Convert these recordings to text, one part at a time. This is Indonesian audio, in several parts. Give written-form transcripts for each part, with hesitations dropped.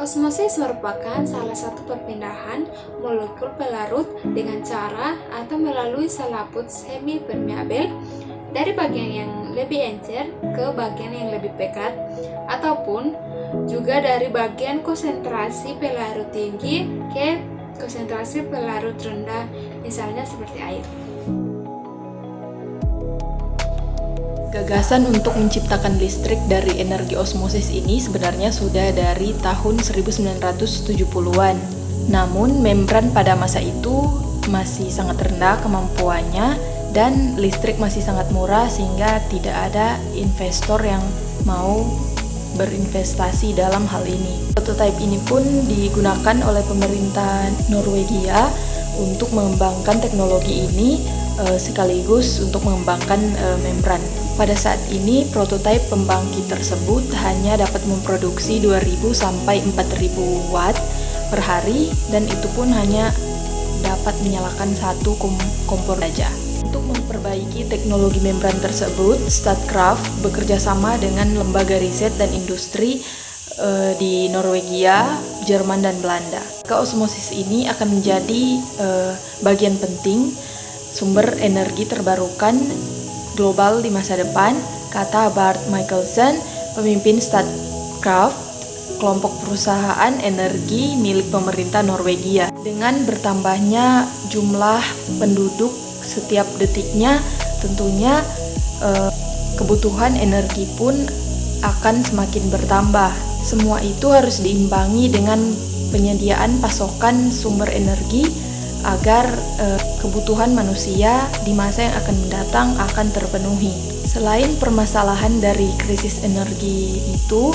Osmosis merupakan salah satu perpindahan molekul pelarut dengan cara atau melalui selaput semi-permeabel dari bagian yang lebih encer ke bagian yang lebih pekat, ataupun juga dari bagian konsentrasi pelarut tinggi ke konsentrasi pelarut rendah, misalnya seperti air. Gagasan untuk menciptakan listrik dari energi osmosis ini sebenarnya sudah dari tahun 1970-an. Namun membran pada masa itu masih sangat rendah kemampuannya dan listrik masih sangat murah sehingga tidak ada investor yang mau berinvestasi dalam hal ini. Prototipe ini pun digunakan oleh pemerintah Norwegia untuk mengembangkan teknologi ini sekaligus untuk mengembangkan membran. Pada saat ini, prototipe pembangkit tersebut hanya dapat memproduksi 2000 sampai 4000 watt per hari dan itu pun hanya dapat menyalakan satu kompor saja. Untuk memperbaiki teknologi membran tersebut, Statkraft bekerja sama dengan lembaga riset dan industri di Norwegia, Jerman, dan Belanda. Osmosis ini akan menjadi bagian penting sumber energi terbarukan global di masa depan, kata Bart Michelsen, pemimpin Statkraft, kelompok perusahaan energi milik pemerintah Norwegia. Dengan bertambahnya jumlah penduduk setiap detiknya, tentunya kebutuhan energi pun akan semakin bertambah. Semua itu harus diimbangi dengan penyediaan pasokan sumber energi agar kebutuhan manusia di masa yang akan mendatang akan terpenuhi. Selain permasalahan dari krisis energi itu,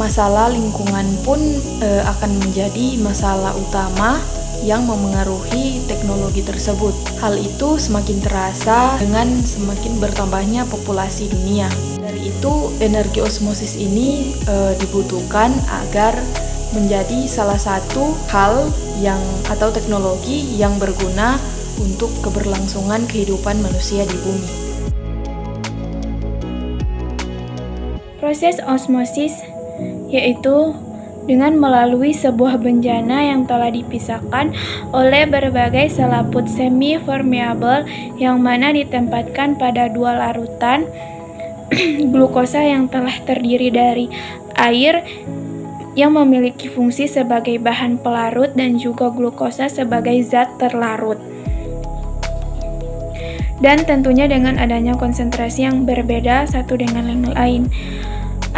masalah lingkungan pun akan menjadi masalah utama yang memengaruhi teknologi tersebut. Hal itu semakin terasa dengan semakin bertambahnya populasi dunia. Dari itu, energi osmosis ini dibutuhkan agar menjadi salah satu hal atau teknologi yang berguna untuk keberlangsungan kehidupan manusia di bumi. Proses osmosis yaitu dengan melalui sebuah bejana yang telah dipisahkan oleh berbagai selaput semi-permeabel yang mana ditempatkan pada dua larutan glukosa yang telah terdiri dari air yang memiliki fungsi sebagai bahan pelarut dan juga glukosa sebagai zat terlarut. Dan tentunya dengan adanya konsentrasi yang berbeda satu dengan yang lain.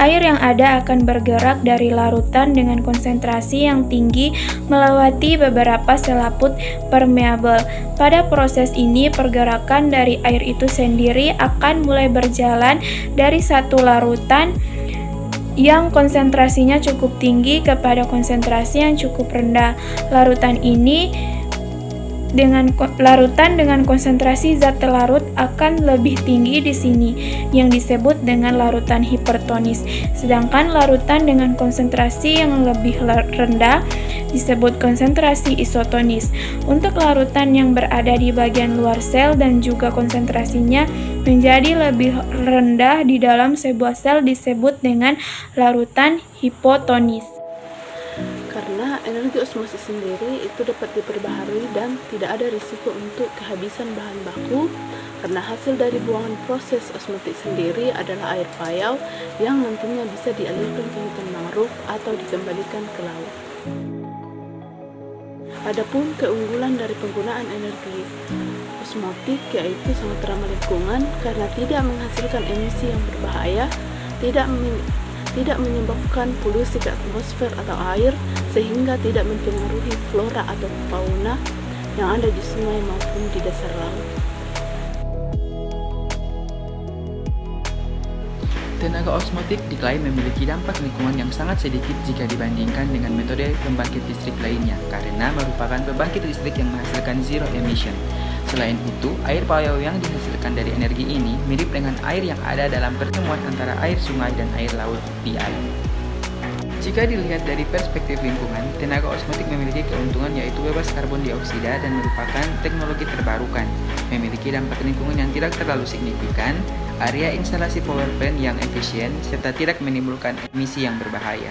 Air yang ada akan bergerak dari larutan dengan konsentrasi yang tinggi melewati beberapa selaput permeabel. Pada proses ini, pergerakan dari air itu sendiri akan mulai berjalan dari satu larutan yang konsentrasinya cukup tinggi kepada konsentrasi yang cukup rendah. Larutan dengan konsentrasi zat terlarut akan lebih tinggi di sini, yang disebut dengan larutan hipertonis. Sedangkan larutan dengan konsentrasi yang lebih rendah disebut konsentrasi isotonis. Untuk larutan yang berada di bagian luar sel dan juga konsentrasinya menjadi lebih rendah di dalam sebuah sel disebut dengan larutan hipotonis. Karena energi osmosis sendiri itu dapat diperbaharui dan tidak ada risiko untuk kehabisan bahan baku, karena hasil dari buangan proses osmotik sendiri adalah air payau yang nantinya bisa dialirkan ke hutan mangrove atau dikembalikan ke laut. Adapun keunggulan dari penggunaan energi osmotik yaitu sangat ramah lingkungan karena tidak menghasilkan emisi yang berbahaya, tidak menyebabkan polusi ke atmosfer atau air, sehingga tidak mempengaruhi flora atau fauna yang ada di sungai maupun di dasar laut. Tenaga osmotik diklaim memiliki dampak lingkungan yang sangat sedikit jika dibandingkan dengan metode pembangkit listrik lainnya, karena merupakan pembangkit listrik yang menghasilkan zero emission. Selain itu, air payau yang dihasilkan dari energi ini mirip dengan air yang ada dalam pertemuan antara air sungai dan air laut di alam. Jika dilihat dari perspektif lingkungan, tenaga osmotik memiliki keuntungan yaitu bebas karbon dioksida dan merupakan teknologi terbarukan, memiliki dampak lingkungan yang tidak terlalu signifikan, area instalasi power plant yang efisien, serta tidak menimbulkan emisi yang berbahaya.